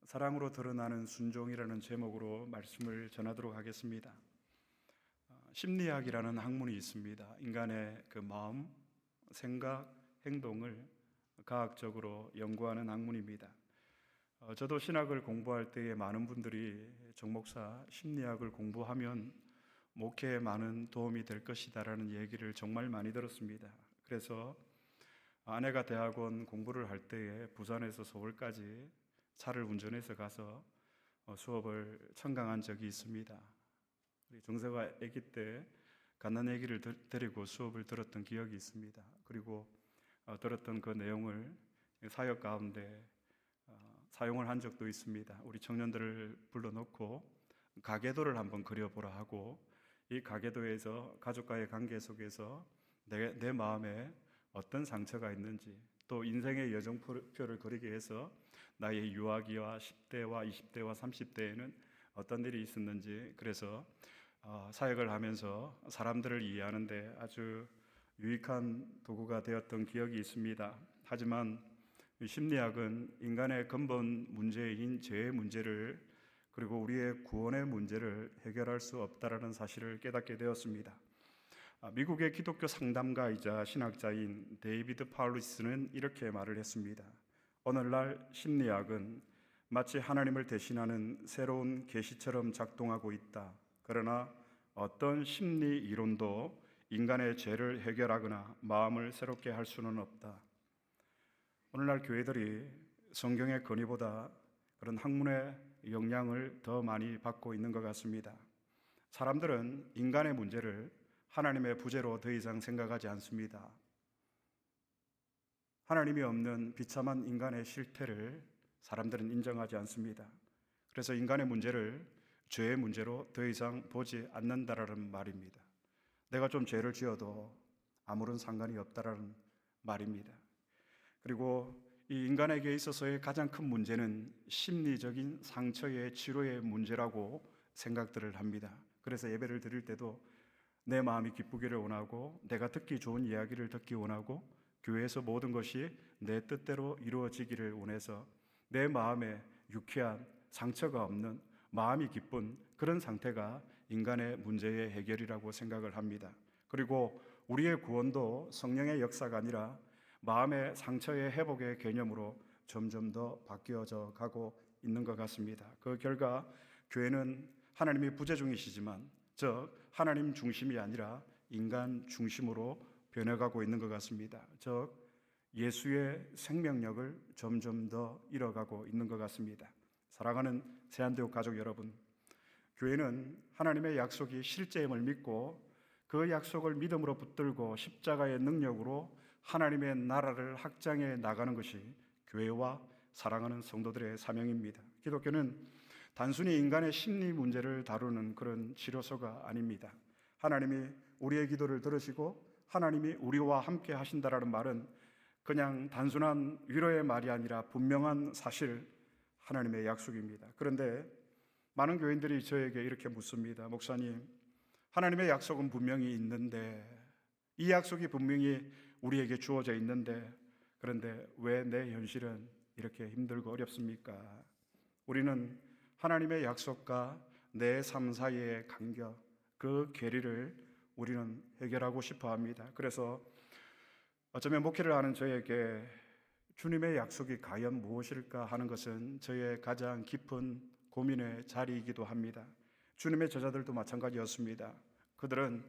사랑으로 드러나는 순종이라는 제목으로 말씀을 전하도록 하겠습니다. 심리학이라는 학문이 있습니다. 인간의 그 마음, 생각, 행동을 과학적으로 연구하는 학문입니다. 저도 신학을 공부할 때에 많은 분들이 정 목사, 심리학을 공부하면 목회에 많은 도움이 될 것이다라는 얘기를 정말 많이 들었습니다. 그래서 아내가 대학원 공부를 할 때에 부산에서 서울까지 차를 운전해서 가서 수업을 청강한 적이 있습니다. 우리 정서가 아기 때 갓난 아기를 데리고 수업을 들었던 기억이 있습니다. 그리고 들었던 그 내용을 사역 가운데 사용을 한 적도 있습니다. 우리 청년들을 불러놓고 가계도를 한번 그려보라 하고, 이 가계도에서 가족과의 관계 속에서 내 마음에 어떤 상처가 있는지, 또 인생의 여정표를 그리게 해서 나의 유아기와 10대와 20대와 30대에는 어떤 일이 있었는지, 그래서 사역을 하면서 사람들을 이해하는데 아주 유익한 도구가 되었던 기억이 있습니다. 하지만 심리학은 인간의 근본 문제인 죄의 문제를, 그리고 우리의 구원의 문제를 해결할 수 없다라는 사실을 깨닫게 되었습니다. 미국의 기독교 상담가이자 신학자인 데이비드 파울리스는 이렇게 말을 했습니다. 오늘날 심리학은 마치 하나님을 대신하는 새로운 계시처럼 작동하고 있다. 그러나 어떤 심리 이론도 인간의 죄를 해결하거나 마음을 새롭게 할 수는 없다. 오늘날 교회들이 성경의 건의보다 그런 학문의 영향을 더 많이 받고 있는 것 같습니다. 사람들은 인간의 문제를 하나님의 부재로 더 이상 생각하지 않습니다. 하나님이 없는 비참한 인간의 실태를 사람들은 인정하지 않습니다. 그래서 인간의 문제를 죄의 문제로 더 이상 보지 않는다라는 말입니다. 내가 좀 죄를 지어도 아무런 상관이 없다라는 말입니다. 그리고 이 인간에게 있어서의 가장 큰 문제는 심리적인 상처의 치료의 문제라고 생각들을 합니다. 그래서 예배를 드릴 때도 내 마음이 기쁘기를 원하고, 내가 듣기 좋은 이야기를 듣기 원하고, 교회에서 모든 것이 내 뜻대로 이루어지기를 원해서 내 마음에 유쾌한 상처가 없는 마음이 기쁜 그런 상태가 인간의 문제의 해결이라고 생각을 합니다. 그리고 우리의 구원도 성령의 역사가 아니라 마음의 상처의 회복의 개념으로 점점 더 바뀌어져 가고 있는 것 같습니다. 그 결과 교회는 하나님이 부재 중이시지만, 즉 하나님 중심이 아니라 인간 중심으로 변해가고 있는 것 같습니다. 즉 예수의 생명력을 점점 더 잃어가고 있는 것 같습니다. 사랑하는 세안대교 가족 여러분, 교회는 하나님의 약속이 실제임을 믿고 그 약속을 믿음으로 붙들고 십자가의 능력으로 하나님의 나라를 확장해 나가는 것이 교회와 사랑하는 성도들의 사명입니다. 기독교는 단순히 인간의 심리 문제를 다루는 그런 치료소가 아닙니다. 하나님이 우리의 기도를 들으시고 하나님이 우리와 함께 하신다라는 말은 그냥 단순한 위로의 말이 아니라 분명한 사실, 하나님의 약속입니다. 그런데 많은 교인들이 저에게 이렇게 묻습니다. 목사님, 하나님의 약속은 분명히 있는데, 이 약속이 분명히 우리에게 주어져 있는데, 그런데 왜 내 현실은 이렇게 힘들고 어렵습니까? 우리는 하나님의 약속과 내 삶 사이의 간격, 그 괴리를 우리는 해결하고 싶어 합니다. 그래서 어쩌면 목회를 하는 저에게 주님의 약속이 과연 무엇일까 하는 것은 저의 가장 깊은 고민의 자리이기도 합니다. 주님의 제자들도 마찬가지였습니다. 그들은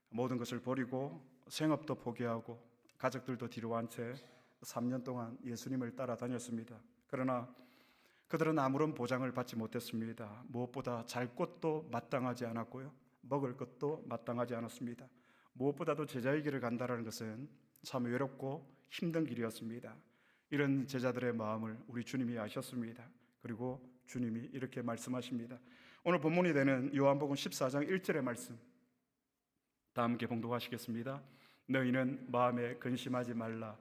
모든 것을 버리고 생업도 포기하고 가족들도 뒤로 한 채 3년 동안 예수님을 따라다녔습니다. 그러나 그들은 아무런 보장을 받지 못했습니다. 무엇보다 잘 것도 마땅하지 않았고요, 먹을 것도 마땅하지 않았습니다. 무엇보다도 제자의 길을 간다는 것은 참 외롭고 힘든 길이었습니다. 이런 제자들의 마음을 우리 주님이 아셨습니다. 그리고 주님이 이렇게 말씀하십니다. 오늘 본문이 되는 요한복음 14장 1절의 말씀, 다 함께 봉독하시겠습니다. 너희는 마음에 근심하지 말라.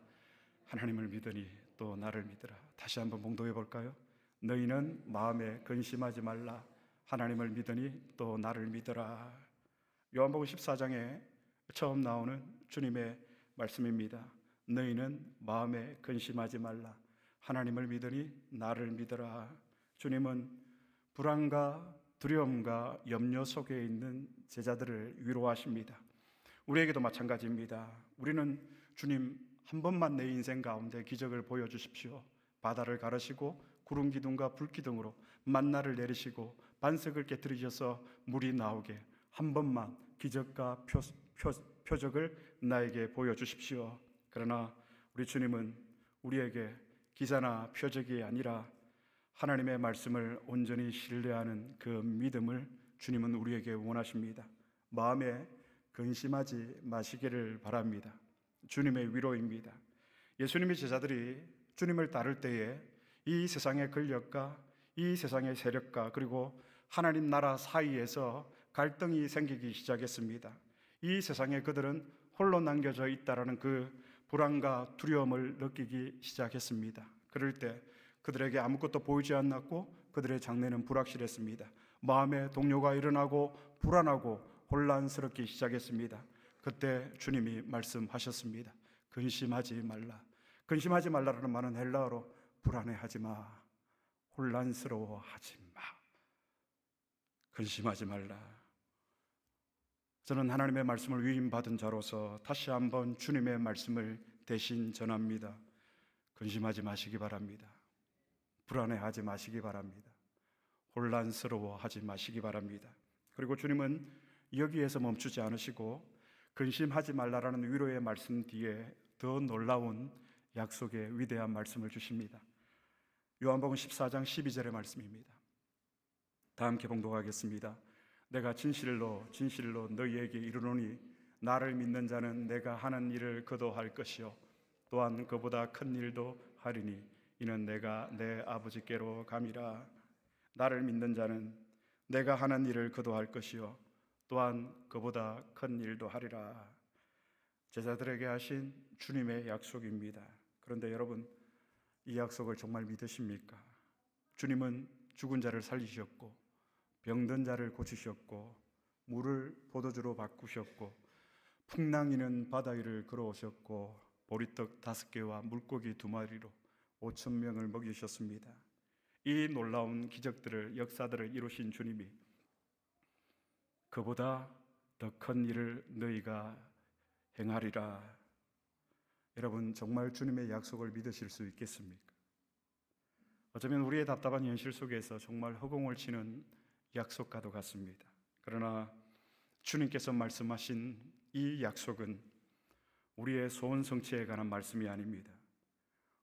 하나님을 믿으니 또 나를 믿으라. 다시 한번 봉독해 볼까요? 너희는 마음에 근심하지 말라. 하나님을 믿으니 또 나를 믿으라. 요한복음 14장에 처음 나오는 주님의 말씀입니다. 너희는 마음에 근심하지 말라. 하나님을 믿으니 나를 믿으라. 주님은 불안과 두려움과 염려 속에 있는 제자들을 위로하십니다. 우리에게도 마찬가지입니다. 우리는 주님 한 번만 내 인생 가운데 기적을 보여주십시오. 바다를 가르시고 구름 기둥과 불 기둥으로 만나를 내리시고 반석을 깨뜨리셔서 물이 나오게 한 번만 기적과 표적을 나에게 보여주십시오. 그러나 우리 주님은 우리에게 기사나 표적이 아니라 하나님의 말씀을 온전히 신뢰하는 그 믿음을 주님은 우리에게 원하십니다. 마음에 근심하지 마시기를 바랍니다. 주님의 위로입니다. 예수님의 제자들이 주님을 따를 때에 이 세상의 권력과 이 세상의 세력과 그리고 하나님 나라 사이에서 갈등이 생기기 시작했습니다. 이 세상에 그들은 홀로 남겨져 있다라는 그 불안과 두려움을 느끼기 시작했습니다. 그럴 때 그들에게 아무것도 보이지 않았고 그들의 장래는 불확실했습니다. 마음에 동요가 일어나고 불안하고 혼란스럽기 시작했습니다. 그때 주님이 말씀하셨습니다. 근심하지 말라. 근심하지 말라라는 말은 헬라어로 불안해하지 마, 혼란스러워하지 마, 근심하지 말라. 저는 하나님의 말씀을 위임받은 자로서 다시 한번 주님의 말씀을 대신 전합니다. 근심하지 마시기 바랍니다. 불안해하지 마시기 바랍니다. 혼란스러워하지 마시기 바랍니다. 그리고 주님은 여기에서 멈추지 않으시고 근심하지 말라라는 위로의 말씀 뒤에 더 놀라운 약속의 위대한 말씀을 주십니다. 요한복음 14장 12절의 말씀입니다. 다 함께 봉독하겠습니다. 내가 진실로 진실로 너희에게 이르노니 나를 믿는 자는 내가 하는 일을 그도 할 것이요 또한 그보다 큰 일도 하리니 이는 내가 내 아버지께로 감이라. 나를 믿는 자는 내가 하는 일을 그도 할 것이요 또한 그보다 큰 일도 하리라. 제자들에게 하신 주님의 약속입니다. 그런데 여러분, 이 약속을 정말 믿으십니까? 주님은 죽은 자를 살리셨고 병든 자를 고치셨고 물을 포도주로 바꾸셨고 풍랑이는 바다 위를 걸어오셨고 보리떡 5개와 물고기 2마리로 5,000명을 먹이셨습니다. 이 놀라운 기적들을, 역사들을 이루신 주님이 그보다 더 큰 일을 너희가 행하리라. 여러분, 정말 주님의 약속을 믿으실 수 있겠습니까? 어쩌면 우리의 답답한 현실 속에서 정말 허공을 치는 약속과도 같습니다. 그러나 주님께서 말씀하신 이 약속은 우리의 소원 성취에 관한 말씀이 아닙니다.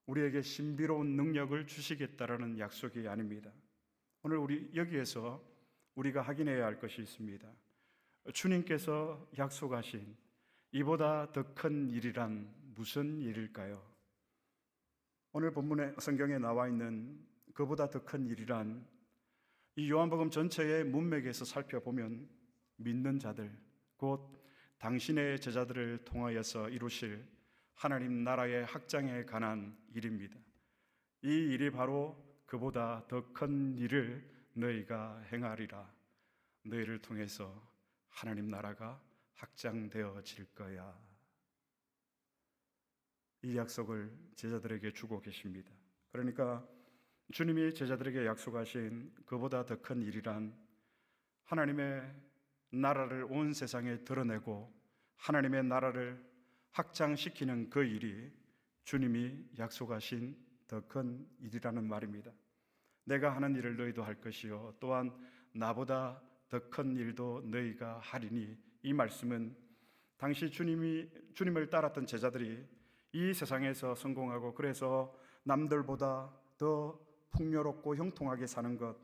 우리에게 신비로운 능력을 주시겠다라는 약속이 아닙니다. 오늘 우리 여기에서 우리가 확인해야 할 것이 있습니다. 주님께서 약속하신 이보다 더 큰 일이란 무슨 일일까요? 오늘 본문의 성경에 나와 있는 그보다 더 큰 일이란 이 요한복음 전체의 문맥에서 살펴보면 믿는 자들, 곧 당신의 제자들을 통하여서 이루실 하나님 나라의 확장에 관한 일입니다. 이 일이 바로 그보다 더 큰 일을 너희가 행하리라. 너희를 통해서 하나님 나라가 확장되어질 거야. 이 약속을 제자들에게 주고 계십니다. 그러니까 주님이 제자들에게 약속하신 그보다 더 큰 일이란 하나님의 나라를 온 세상에 드러내고 하나님의 나라를 확장시키는 그 일이 주님이 약속하신 더 큰 일이라는 말입니다. 내가 하는 일을 너희도 할 것이요 또한 나보다 더 큰 일도 너희가 하리니, 이 말씀은 당시 주님을 따랐던 제자들이 이 세상에서 성공하고 그래서 남들보다 더 풍요롭고 형통하게 사는 것,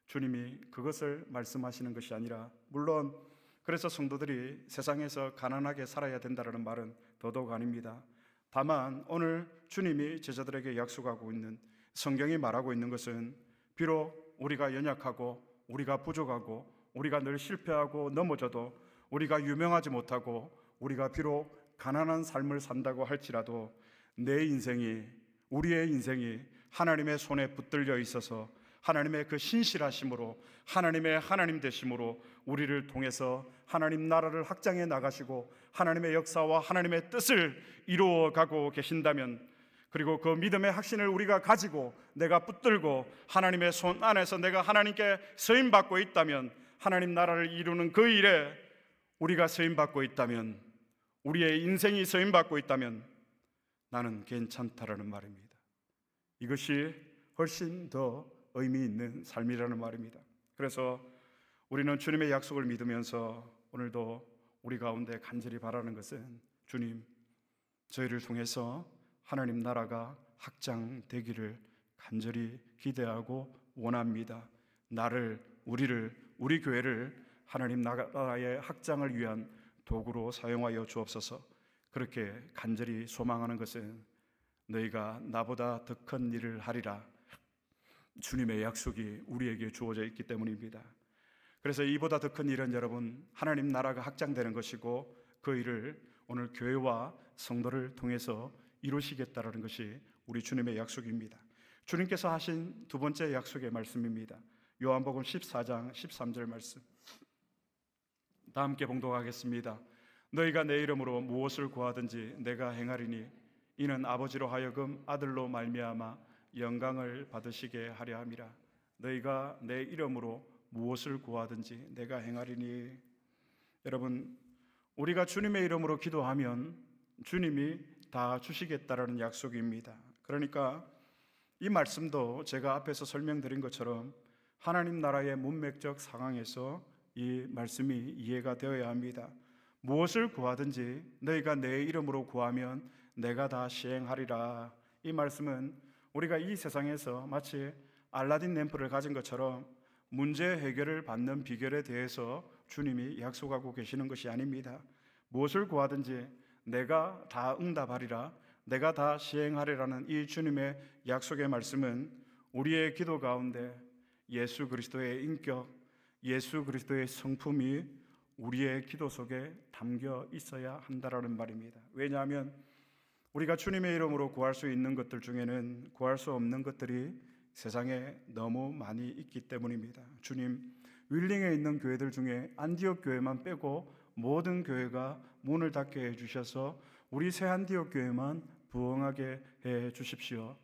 주님이 그것을 말씀하시는 것이 아니라, 물론 그래서 성도들이 세상에서 가난하게 살아야 된다는 말은 더더욱 아닙니다. 다만 오늘 주님이 제자들에게 약속하고 있는, 성경이 말하고 있는 것은 비록 우리가 연약하고 우리가 부족하고 우리가 늘 실패하고 넘어져도 우리가 유명하지 못하고 우리가 비록 가난한 삶을 산다고 할지라도 내 인생이, 우리의 인생이 하나님의 손에 붙들려 있어서 하나님의 그 신실하심으로, 하나님의 하나님 되심으로 우리를 통해서 하나님 나라를 확장해 나가시고 하나님의 역사와 하나님의 뜻을 이루어 가고 계신다면, 그리고 그 믿음의 확신을 우리가 가지고 내가 붙들고 하나님의 손 안에서 내가 하나님께 쓰임받고 있다면, 하나님 나라를 이루는 그 일에 우리가 쓰임받고 있다면, 우리의 인생이 쓰임받고 있다면 나는 괜찮다라는 말입니다. 이것이 훨씬 더 의미 있는 삶이라는 말입니다. 그래서 우리는 주님의 약속을 믿으면서 오늘도 우리 가운데 간절히 바라는 것은, 주님, 저희를 통해서 하나님 나라가 확장되기를 간절히 기대하고 원합니다. 나를, 우리 교회를 하나님 나라의 확장을 위한 도구로 사용하여 주옵소서. 그렇게 간절히 소망하는 것은 너희가 나보다 더 큰 일을 하리라, 주님의 약속이 우리에게 주어져 있기 때문입니다. 그래서 이보다 더 큰 일은 여러분, 하나님 나라가 확장되는 것이고 그 일을 오늘 교회와 성도를 통해서 이루시겠다라는 것이 우리 주님의 약속입니다. 주님께서 하신 두 번째 약속의 말씀입니다. 요한복음 14장 13절 말씀, 다 함께 봉독하겠습니다. 너희가 내 이름으로 무엇을 구하든지 내가 행하리니 이는 아버지로 하여금 아들로 말미암아 영광을 받으시게 하려 함이라. 너희가 내 이름으로 무엇을 구하든지 내가 행하리니. 여러분, 우리가 주님의 이름으로 기도하면 주님이 다 주시겠다라는 약속입니다. 그러니까 이 말씀도 제가 앞에서 설명드린 것처럼 하나님 나라의 문맥적 상황에서 이 말씀이 이해가 되어야 합니다. 무엇을 구하든지 너희가 내 이름으로 구하면 내가 다 시행하리라. 이 말씀은 우리가 이 세상에서 마치 알라딘 램프를 가진 것처럼 문제 해결을 받는 비결에 대해서 주님이 약속하고 계시는 것이 아닙니다. 무엇을 구하든지 내가 다 응답하리라, 내가 다 시행하리라는 이 주님의 약속의 말씀은 우리의 기도 가운데 예수 그리스도의 인격, 예수 그리스도의 성품이 우리의 기도 속에 담겨 있어야 한다라는 말입니다. 왜냐하면 우리가 주님의 이름으로 구할 수 있는 것들 중에는 구할 수 없는 것들이 세상에 너무 많이 있기 때문입니다. 주님, 윌링에 있는 교회들 중에 안디옥 교회만 빼고 모든 교회가 문을 닫게 해주셔서 우리 새 안디옥 교회만 부흥하게 해 주십시오.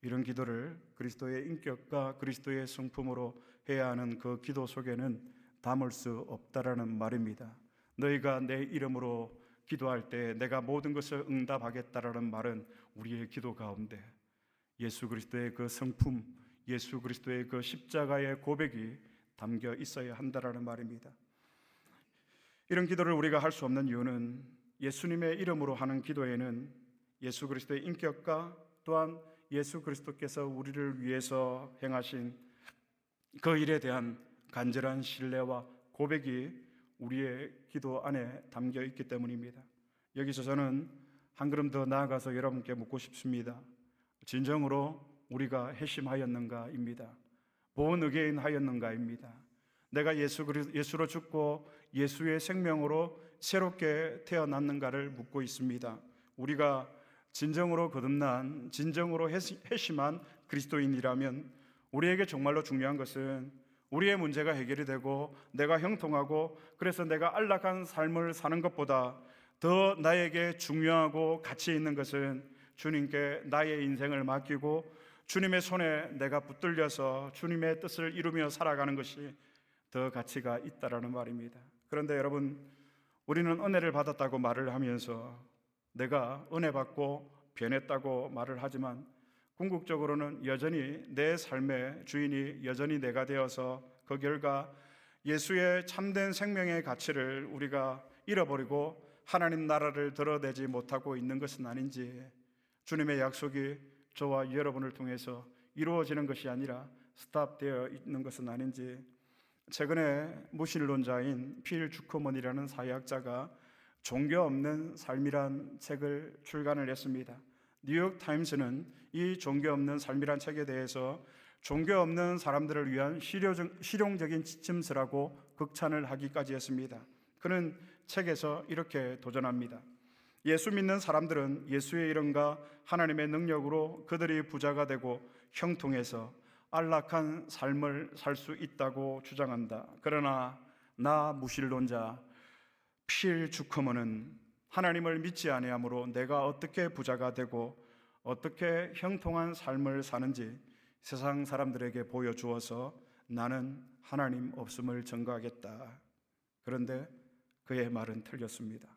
이런 기도를 그리스도의 인격과 그리스도의 성품으로 해야 하는 그 기도 속에는 담을 수 없다라는 말입니다. 너희가 내 이름으로 기도할 때 내가 모든 것을 응답하겠다라는 말은 우리의 기도 가운데 예수 그리스도의 그 성품, 예수 그리스도의 그 십자가의 고백이 담겨 있어야 한다라는 말입니다. 이런 기도를 우리가 할 수 없는 이유는 예수님의 이름으로 하는 기도에는 예수 그리스도의 인격과 또한 예수 그리스도께서 우리를 위해서 행하신 그 일에 대한 간절한 신뢰와 고백이 우리의 기도 안에 담겨 있기 때문입니다. 여기서 저는 한 걸음 더 나아가서 여러분께 묻고 싶습니다. 진정으로 우리가 회심하였는가입니다. born again 하였는가입니다. 내가 예수로 죽고 예수의 생명으로 새롭게 태어났는가를 묻고 있습니다. 우리가 진정으로 거듭난, 진정으로 회심한 그리스도인이라면 우리에게 정말로 중요한 것은 우리의 문제가 해결이 되고 내가 형통하고 그래서 내가 안락한 삶을 사는 것보다 더 나에게 중요하고 가치 있는 것은 주님께 나의 인생을 맡기고 주님의 손에 내가 붙들려서 주님의 뜻을 이루며 살아가는 것이 더 가치가 있다라는 말입니다. 그런데 여러분, 우리는 은혜를 받았다고 말을 하면서 내가 은혜 받고 변했다고 말을 하지만 궁극적으로는 여전히 내 삶의 주인이 여전히 내가 되어서 그 결과 예수의 참된 생명의 가치를 우리가 잃어버리고 하나님 나라를 드러내지 못하고 있는 것은 아닌지, 주님의 약속이 저와 여러분을 통해서 이루어지는 것이 아니라 스탑되어 있는 것은 아닌지, 최근에 무신론자인 필 주커먼이라는 사회학자가 종교 없는 삶이란 책을 출간을 했습니다. 뉴욕 타임스는 이 종교 없는 삶이란 책에 대해서 종교 없는 사람들을 위한 실용적인 지침서라고 극찬을 하기까지 했습니다. 그는 책에서 이렇게 도전합니다. 예수 믿는 사람들은 예수의 이름과 하나님의 능력으로 그들이 부자가 되고 형통해서 안락한 삶을 살 수 있다고 주장한다. 그러나 나 무신론자 필 주커먼은 하나님을 믿지 아니하므로 내가 어떻게 부자가 되고 어떻게 형통한 삶을 사는지 세상 사람들에게 보여주어서 나는 하나님 없음을 증거하겠다. 그런데 그의 말은 틀렸습니다.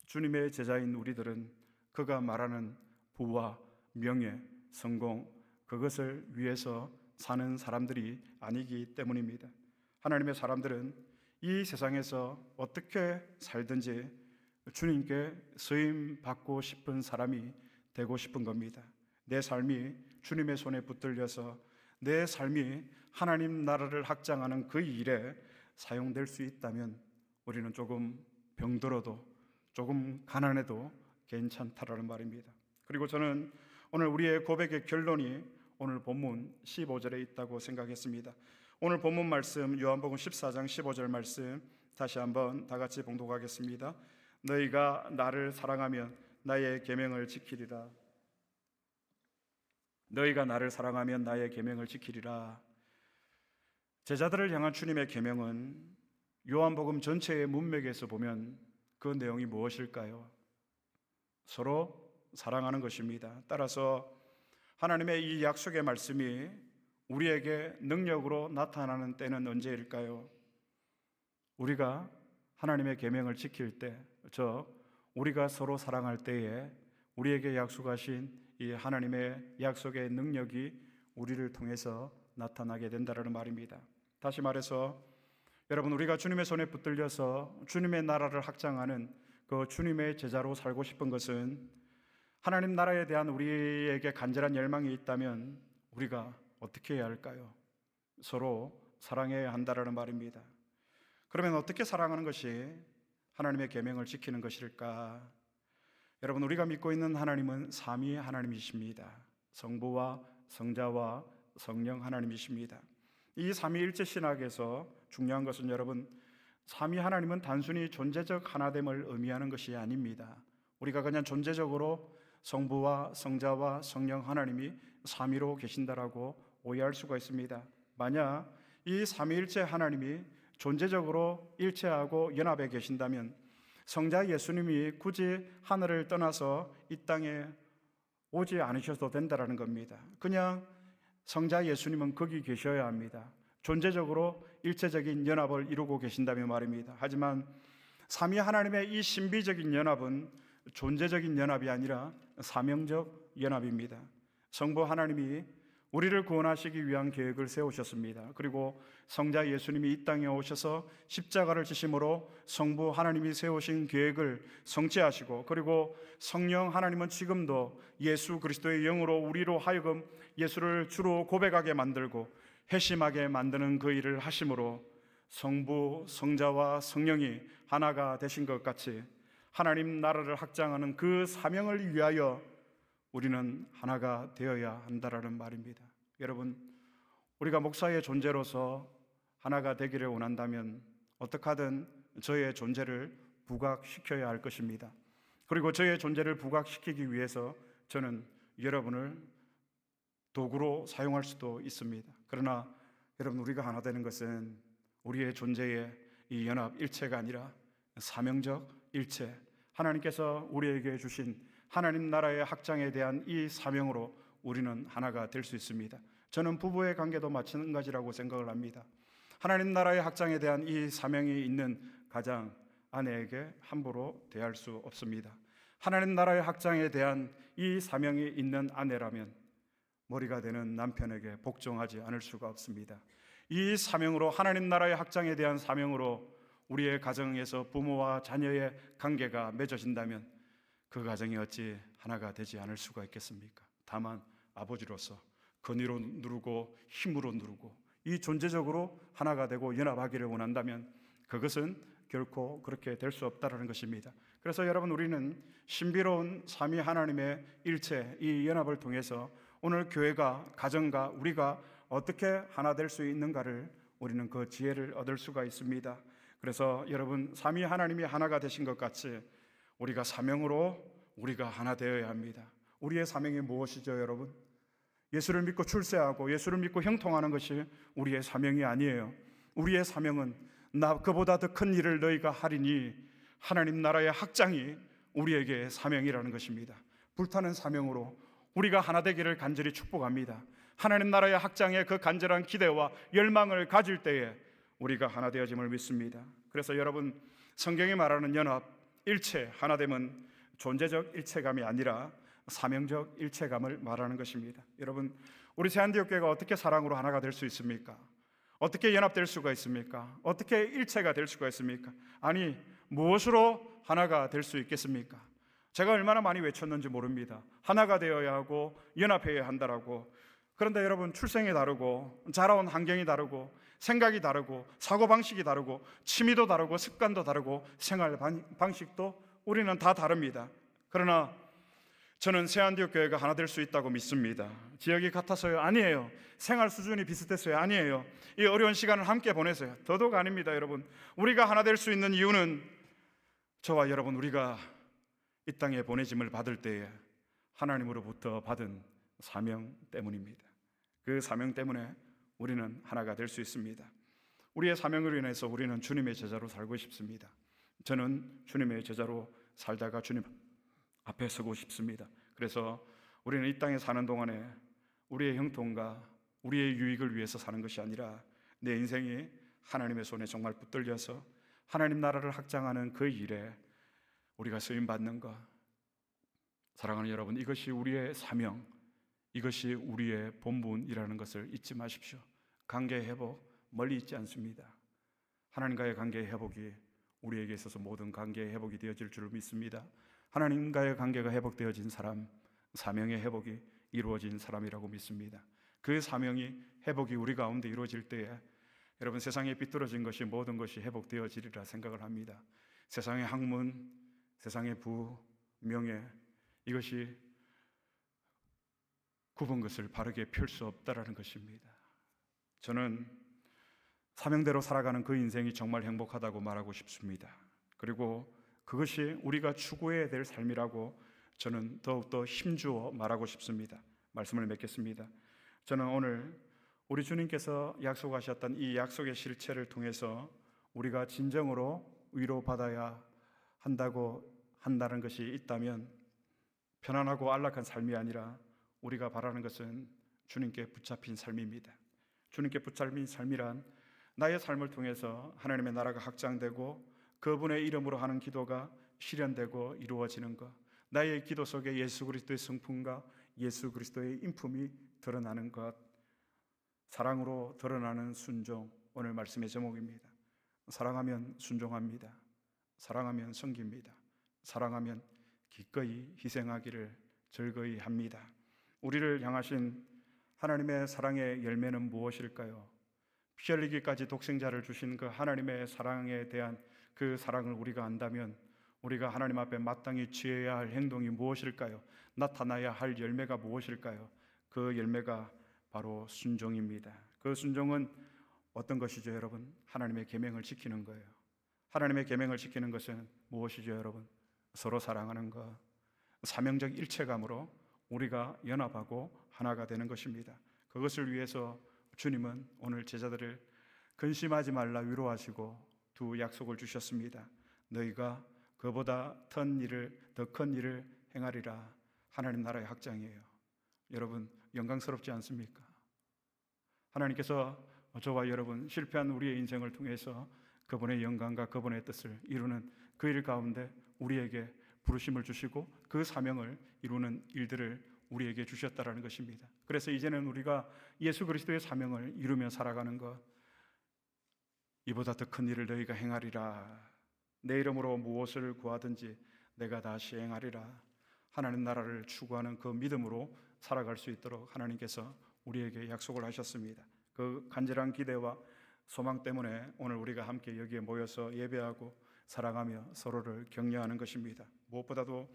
주님의 제자인 우리들은 그가 말하는 부와 명예, 성공, 그것을 위해서 사는 사람들이 아니기 때문입니다. 하나님의 사람들은 이 세상에서 어떻게 살든지 주님께 쓰임 받고 싶은 사람이 되고 싶은 겁니다. 내 삶이 주님의 손에 붙들려서 내 삶이 하나님 나라를 확장하는 그 일에 사용될 수 있다면 우리는 조금 병들어도 조금 가난해도 괜찮다라는 말입니다. 그리고 저는 오늘 우리의 고백의 결론이 오늘 본문 15절에 있다고 생각했습니다. 오늘 본문 말씀 요한복음 14장 15절 말씀 다시 한번 다 같이 봉독하겠습니다. 너희가 나를 사랑하면 나의 계명을 지키리라. 너희가 나를 사랑하면 나의 계명을 지키리라. 제자들을 향한 주님의 계명은 요한복음 전체의 문맥에서 보면 그 내용이 무엇일까요? 서로 사랑하는 것입니다. 따라서 하나님의 이 약속의 말씀이 우리에게 능력으로 나타나는 때는 언제일까요? 우리가 하나님의 계명을 지킬 때, 우리가 서로 사랑할 때에 우리에게 약속하신 이 하나님의 약속의 능력이 우리를 통해서 나타나게 된다는 말입니다. 다시 말해서 여러분, 우리가 주님의 손에 붙들려서 주님의 나라를 확장하는 그 주님의 제자로 살고 싶은 것은 하나님 나라에 대한 우리에게 간절한 열망이 있다면 우리가 어떻게 해야 할까요? 서로 사랑해야 한다는 말입니다. 그러면 어떻게 사랑하는 것이 하나님의 계명을 지키는 것일까? 여러분, 우리가 믿고 있는 하나님은 삼위 하나님이십니다. 성부와 성자와 성령 하나님이십니다. 이 삼위일체 신학에서 중요한 것은 여러분, 삼위 하나님은 단순히 존재적 하나됨을 의미하는 것이 아닙니다. 우리가 그냥 존재적으로 성부와 성자와 성령 하나님이 삼위로 계신다라고 오해할 수가 있습니다. 만약 이 삼위일체 하나님이 존재적으로 일체하고 연합해 계신다면 성자 예수님이 굳이 하늘을 떠나서 이 땅에 오지 않으셔도 된다라는 겁니다. 그냥 성자 예수님은 거기 계셔야 합니다. 존재적으로 일체적인 연합을 이루고 계신다면 말입니다. 하지만 삼위 하나님의 이 신비적인 연합은 존재적인 연합이 아니라 사명적 연합입니다. 성부 하나님이 우리를 구원하시기 위한 계획을 세우셨습니다. 그리고 성자 예수님이 이 땅에 오셔서 십자가를 지심으로 성부 하나님이 세우신 계획을 성취하시고, 그리고 성령 하나님은 지금도 예수 그리스도의 영으로 우리로 하여금 예수를 주로 고백하게 만들고 회심하게 만드는 그 일을 하심으로 성부, 성자와 성령이 하나가 되신 것 같이 하나님 나라를 확장하는 그 사명을 위하여 우리는 하나가 되어야 한다라는 말입니다. 여러분, 우리가 목사의 존재로서 하나가 되기를 원한다면 어떻게 하든 저의 존재를 부각시켜야 할 것입니다. 그리고 저의 존재를 부각시키기 위해서 저는 여러분을 도구로 사용할 수도 있습니다. 그러나 여러분, 우리가 하나 되는 것은 우리의 존재의 이 연합 일체가 아니라 사명적 일체, 하나님께서 우리에게 주신 하나님 나라의 확장에 대한 이 사명으로 우리는 하나가 될 수 있습니다. 저는 부부의 관계도 마찬가지라고 생각을 합니다. 하나님 나라의 확장에 대한 이 사명이 있는 가장, 아내에게 함부로 대할 수 없습니다. 하나님 나라의 확장에 대한 이 사명이 있는 아내라면 머리가 되는 남편에게 복종하지 않을 수가 없습니다. 이 사명으로, 하나님 나라의 확장에 대한 사명으로 우리의 가정에서 부모와 자녀의 관계가 맺어진다면 그 가정이 어찌 하나가 되지 않을 수가 있겠습니까? 다만 아버지로서 권위로 누르고 힘으로 누르고 이 존재적으로 하나가 되고 연합하기를 원한다면 그것은 결코 그렇게 될 수 없다는 것입니다. 그래서 여러분, 우리는 신비로운 삼위 하나님의 일체, 이 연합을 통해서 오늘 교회가, 가정과 우리가 어떻게 하나 될 수 있는가를 우리는 그 지혜를 얻을 수가 있습니다. 그래서 여러분, 삼위 하나님이 하나가 되신 것 같이 우리가 사명으로 우리가 하나 되어야 합니다. 우리의 사명이 무엇이죠, 여러분? 예수를 믿고 출세하고 예수를 믿고 형통하는 것이 우리의 사명이 아니에요. 우리의 사명은 나 그보다 더 큰 일을 너희가 하리니 하나님 나라의 확장이 우리에게 사명이라는 것입니다. 불타는 사명으로 우리가 하나 되기를 간절히 축복합니다. 하나님 나라의 확장에 그 간절한 기대와 열망을 가질 때에 우리가 하나 되어짐을 믿습니다. 그래서 여러분, 성경이 말하는 연합, 일체, 하나됨은 존재적 일체감이 아니라 사명적 일체감을 말하는 것입니다. 여러분, 우리 새한디옥교회가 어떻게 사랑으로 하나가 될 수 있습니까? 어떻게 연합될 수가 있습니까? 어떻게 일체가 될 수가 있습니까? 아니, 무엇으로 하나가 될 수 있겠습니까? 제가 얼마나 많이 외쳤는지 모릅니다. 하나가 되어야 하고 연합해야 한다라고. 그런데 여러분, 출생이 다르고 자라온 환경이 다르고 생각이 다르고 사고방식이 다르고 취미도 다르고 습관도 다르고 생활 방식도 우리는 다 다릅니다. 그러나 저는 새한디옥교회가 하나 될 수 있다고 믿습니다. 지역이 같아서요? 아니에요. 생활 수준이 비슷해서요? 아니에요. 이 어려운 시간을 함께 보내서요? 더더욱 아닙니다. 여러분, 우리가 하나 될 수 있는 이유는 저와 여러분, 우리가 이 땅에 보내짐을 받을 때에 하나님으로부터 받은 사명 때문입니다. 그 사명 때문에 우리는 하나가 될 수 있습니다. 우리의 사명으로 인해서 우리는 주님의 제자로 살고 싶습니다. 저는 주님의 제자로 살다가 주님 앞에 서고 싶습니다. 그래서 우리는 이 땅에 사는 동안에 우리의 형통과 우리의 유익을 위해서 사는 것이 아니라 내 인생이 하나님의 손에 정말 붙들려서 하나님 나라를 확장하는 그 일에 우리가 쓰임받는 것, 사랑하는 여러분, 이것이 우리의 사명, 이것이 우리의 본분이라는 것을 잊지 마십시오. 관계 회복 멀리 있지 않습니다. 하나님과의 관계 회복이 우리에게 있어서 모든 관계 회복이 되어질 줄 믿습니다. 하나님과의 관계가 회복되어진 사람, 사명의 회복이 이루어진 사람이라고 믿습니다. 그 사명이 회복이 우리 가운데 이루어질 때에 여러분, 세상에 삐뚤어진 것이 모든 것이 회복되어지리라 생각을 합니다. 세상의 학문, 세상의 부, 명예, 이것이 굽은 것을 바르게 펼 수 없다라는 것입니다. 저는 사명대로 살아가는 그 인생이 정말 행복하다고 말하고 싶습니다. 그리고 그것이 우리가 추구해야 될 삶이라고 저는 더욱더 힘주어 말하고 싶습니다. 말씀을 맺겠습니다. 저는 오늘 우리 주님께서 약속하셨던 이 약속의 실체를 통해서 우리가 진정으로 위로받아야 한다는 것이 있다면 편안하고 안락한 삶이 아니라 우리가 바라는 것은 주님께 붙잡힌 삶입니다. 주님께 붙잡힌 삶이란 나의 삶을 통해서 하나님의 나라가 확장되고 그분의 이름으로 하는 기도가 실현되고 이루어지는 것, 나의 기도 속에 예수 그리스도의 성품과 예수 그리스도의 인품이 드러나는 것, 사랑으로 드러나는 순종, 오늘 말씀의 제목입니다. 사랑하면 순종합니다. 사랑하면 섬깁니다. 사랑하면 기꺼이 희생하기를 즐거이 합니다. 우리를 향하신 하나님의 사랑의 열매는 무엇일까요? 피 흘리기까지 독생자를 주신 그 하나님의 사랑에 대한 그 사랑을 우리가 안다면 우리가 하나님 앞에 마땅히 취해야 할 행동이 무엇일까요? 나타나야 할 열매가 무엇일까요? 그 열매가 바로 순종입니다. 그 순종은 어떤 것이죠, 여러분? 하나님의 계명을 지키는 거예요. 하나님의 계명을 지키는 것은 무엇이죠, 여러분? 서로 사랑하는 것, 사명적 일체감으로 우리가 연합하고 하나가 되는 것입니다. 그것을 위해서 주님은 오늘 제자들을 근심하지 말라 위로하시고 두 약속을 주셨습니다. 너희가 그보다 더 큰 일을 행하리라. 하나님 나라의 확장이에요. 여러분, 영광스럽지 않습니까? 하나님께서 저와 여러분 실패한 우리의 인생을 통해서 그분의 영광과 그분의 뜻을 이루는 그 일 가운데 우리에게 부르심을 주시고 그 사명을 이루는 일들을 우리에게 주셨다라는 것입니다. 그래서 이제는 우리가 예수 그리스도의 사명을 이루며 살아가는 것, 이보다 더 큰 일을 너희가 행하리라. 내 이름으로 무엇을 구하든지 내가 다 시행하리라. 하나님 나라를 추구하는 그 믿음으로 살아갈 수 있도록 하나님께서 우리에게 약속을 하셨습니다. 그 간절한 기대와 소망 때문에 오늘 우리가 함께 여기에 모여서 예배하고 사랑하며 서로를 격려하는 것입니다. 무엇보다도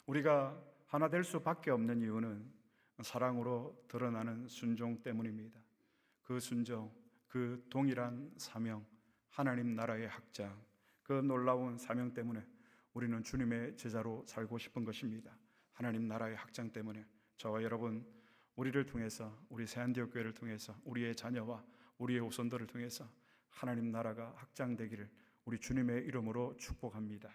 우리가 하나 될 수밖에 없는 이유는 사랑으로 드러나는 순종 때문입니다. 그 순종, 그 동일한 사명, 하나님 나라의 확장, 그 놀라운 사명 때문에 우리는 주님의 제자로 살고 싶은 것입니다. 하나님 나라의 확장 때문에 저와 여러분, 우리를 통해서, 우리 새한디옥교회를 통해서, 우리의 자녀와 우리의 후손들을 통해서 하나님 나라가 확장되기를 우리 주님의 이름으로 축복합니다.